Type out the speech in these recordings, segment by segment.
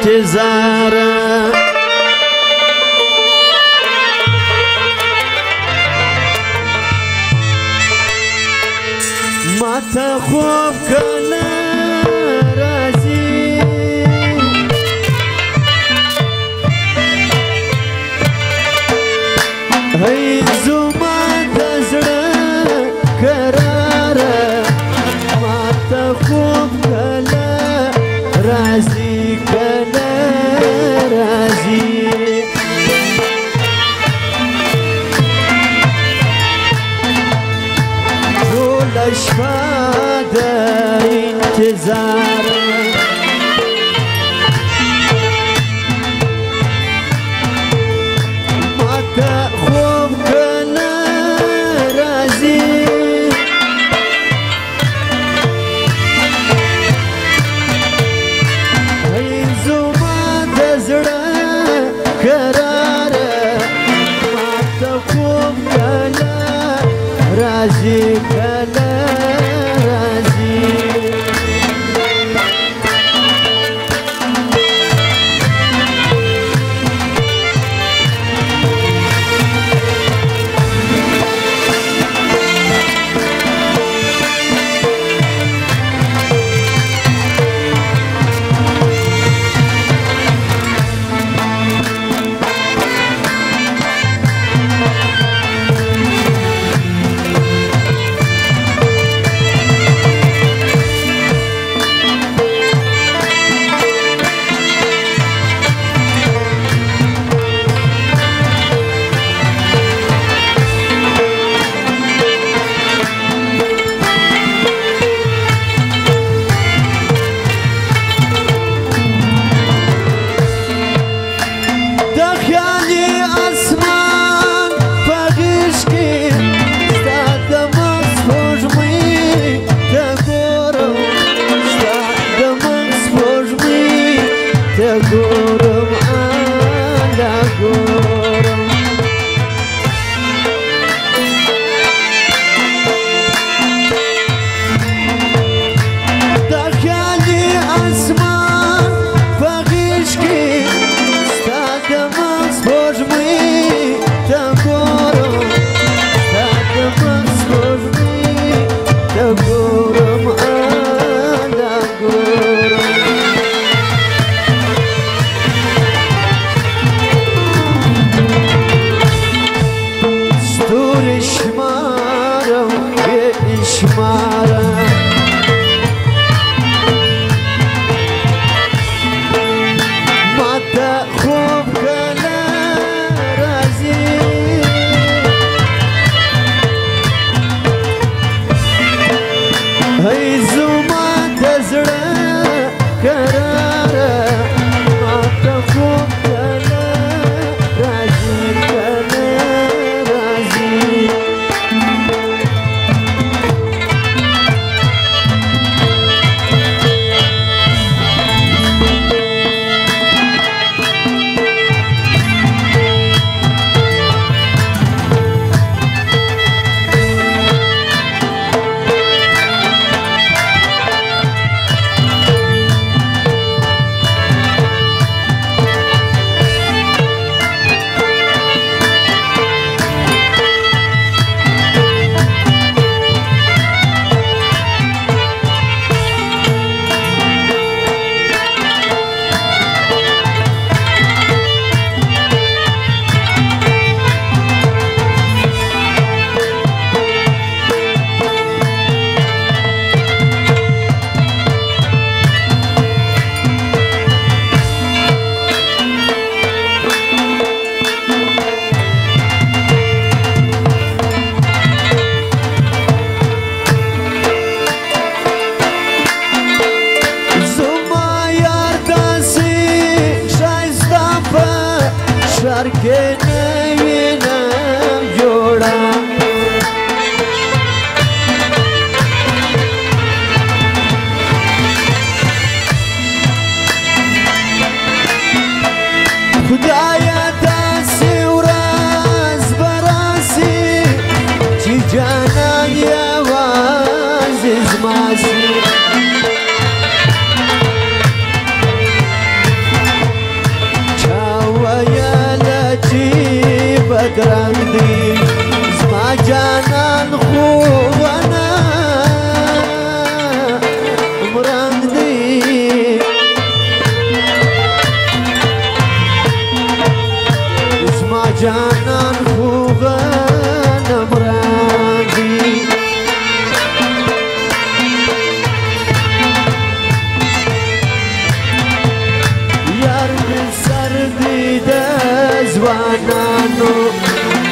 انتظار ما تخوف کله راځي هی زما د زړه قراره ما تخوف کله راځي کله راځي شپه د انتظار ما ته خوب کله راځي هی زما د زړه قراره ما ته خوب کله راځي کله دی زما جانان خوغه نمران دی یار می سر دی د ځوانانو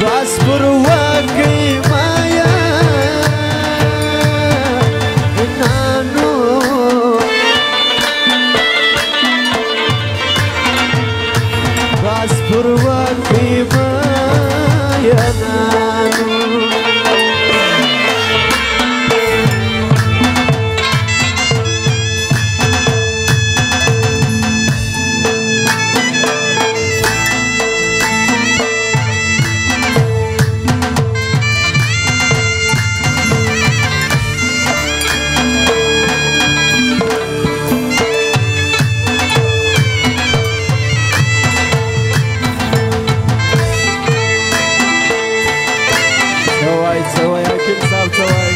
باس پر واقعي مایا نانو باس پر واقعي مایا نانو سوای اکل صاحب سوای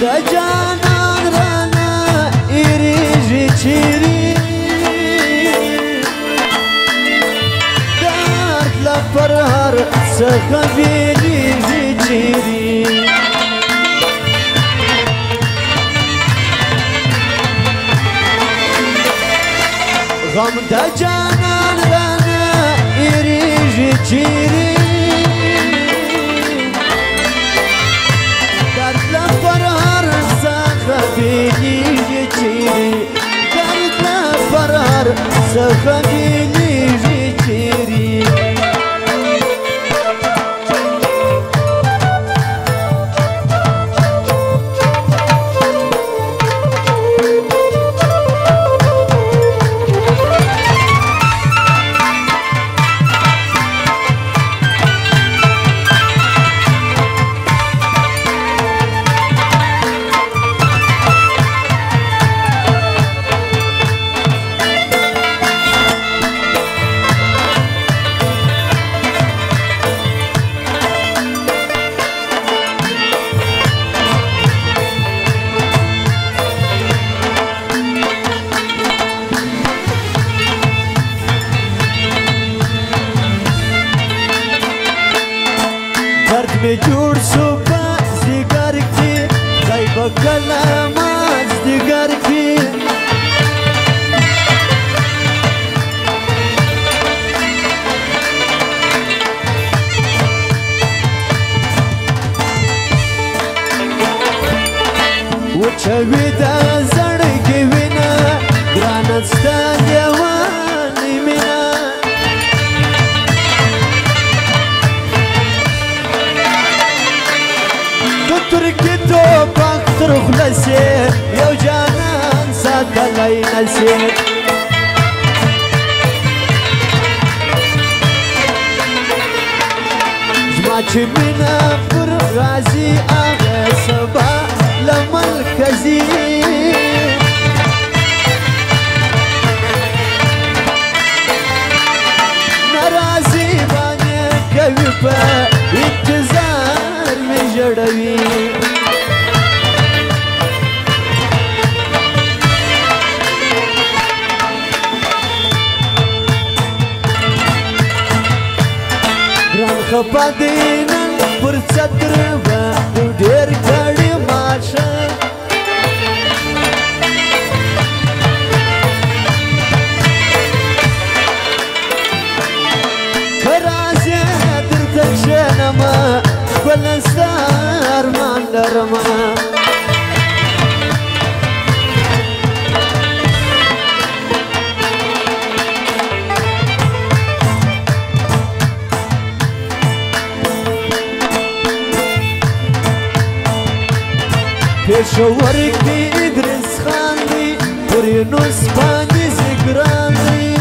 دا جانان رانا ایریجی چیری درد لپر هر څخه بیلیږي چیری غم دا جانان رانا ایریجی چیری خبيني جيري درد فرار سخبيني جيري में जोड़ सुबह जिगर की गई बकलामाज जिगर की वो छवि दा जड़ के बिना ग्रानस्ता जवानी मिना تركي توبك تروح لسير يا جانان ساتلي نسير جمعتي منا فرغازي اغا سبا لمركزي نرازي باني كيفا انتظار مجردوي خپدینا پر صدر باندې ډېر کړي ماشه کرازه درته گلستار من درما پێشەوەر کی ئیدریس خاندی پوری نوسپاندی زیگراندی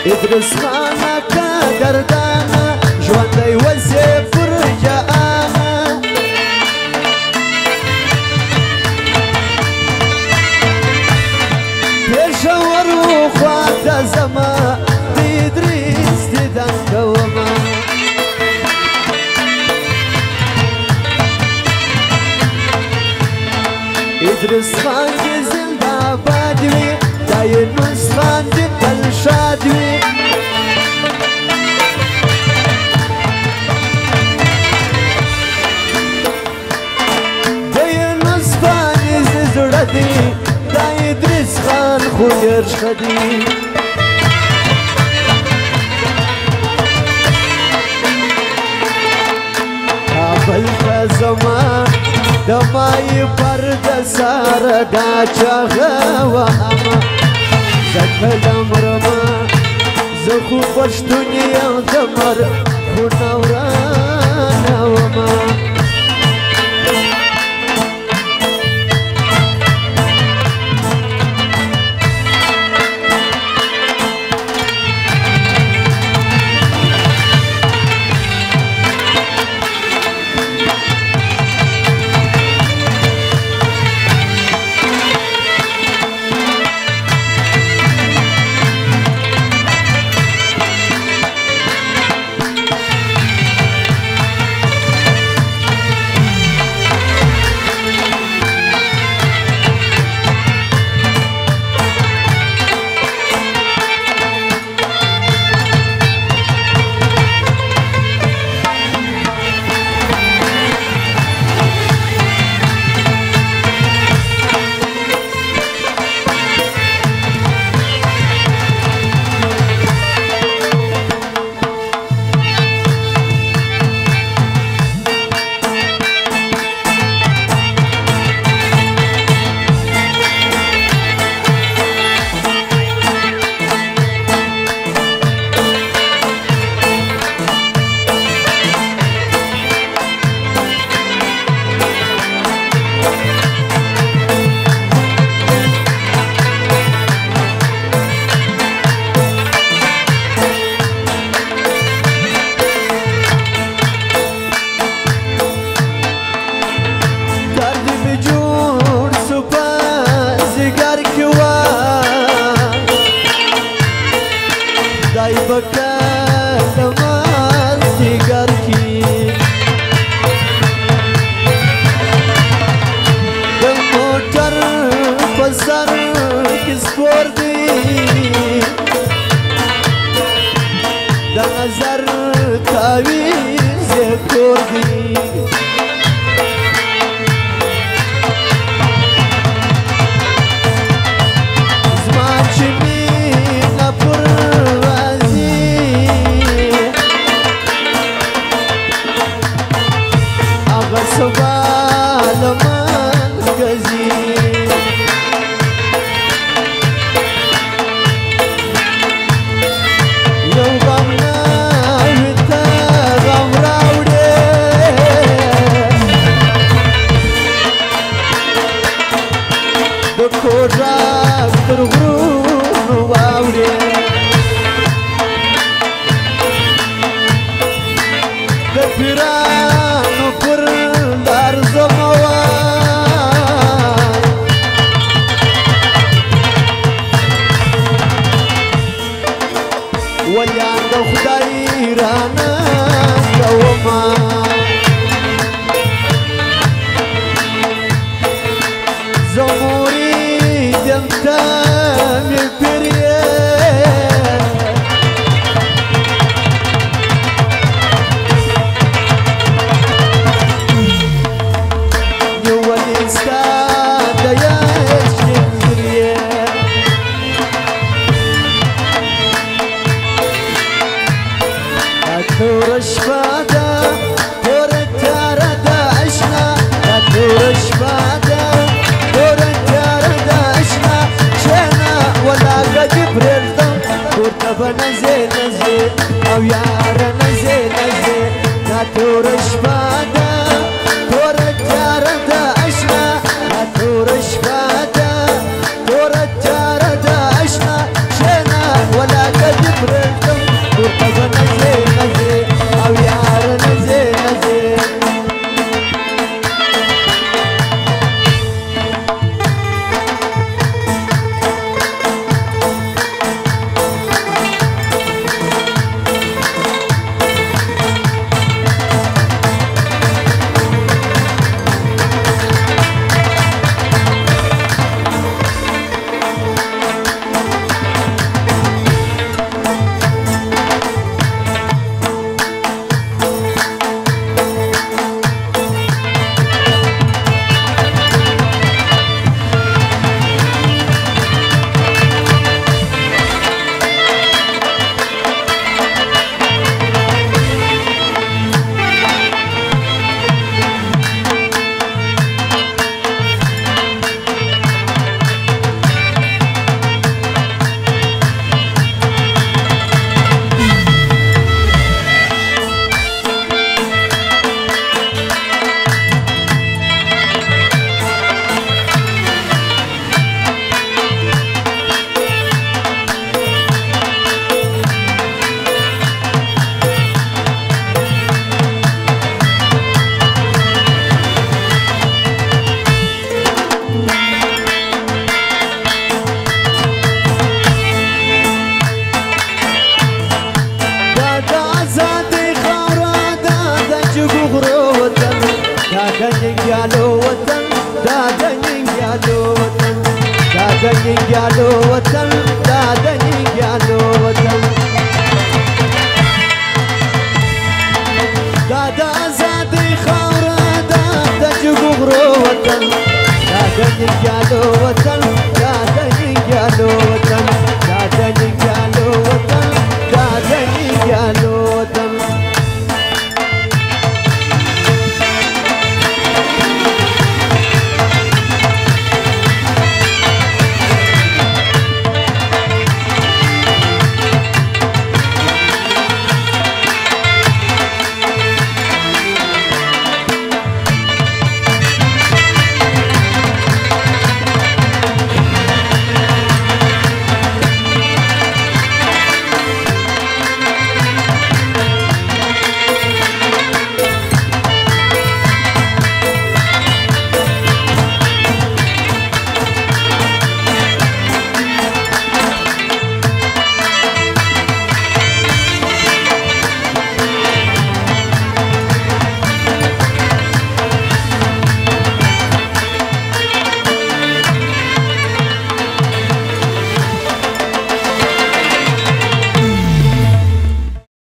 ئیدریس خانەکە دەردانە ژوەندەی وەزێ پڕجەئانە پێشەوەر و خواتە زەمە ئیدریس دیدەنگەوەمە ئیدریس خانگی زیندابادوی دای نوسخاندی دڵشادوی دای نوسخانی زیزوردی دای ئیدریس خان خوێرشخەدی کابل زمان دمای پرده ساردا چاغوا اما زکلم رما زخو پشتونی دمر خونورانا وما تور شفاده تور التارده عشنا تور شفاده تور التارده عشنا شينا ولا قد برلدم تور نزل نزل او يار نزل نزل تور شفاده تور التارده عشنا تور شفاده تور التارده عشنا شينا ولا قد برلدم تور نزل نزل او يار نزل نزل يا لو وطن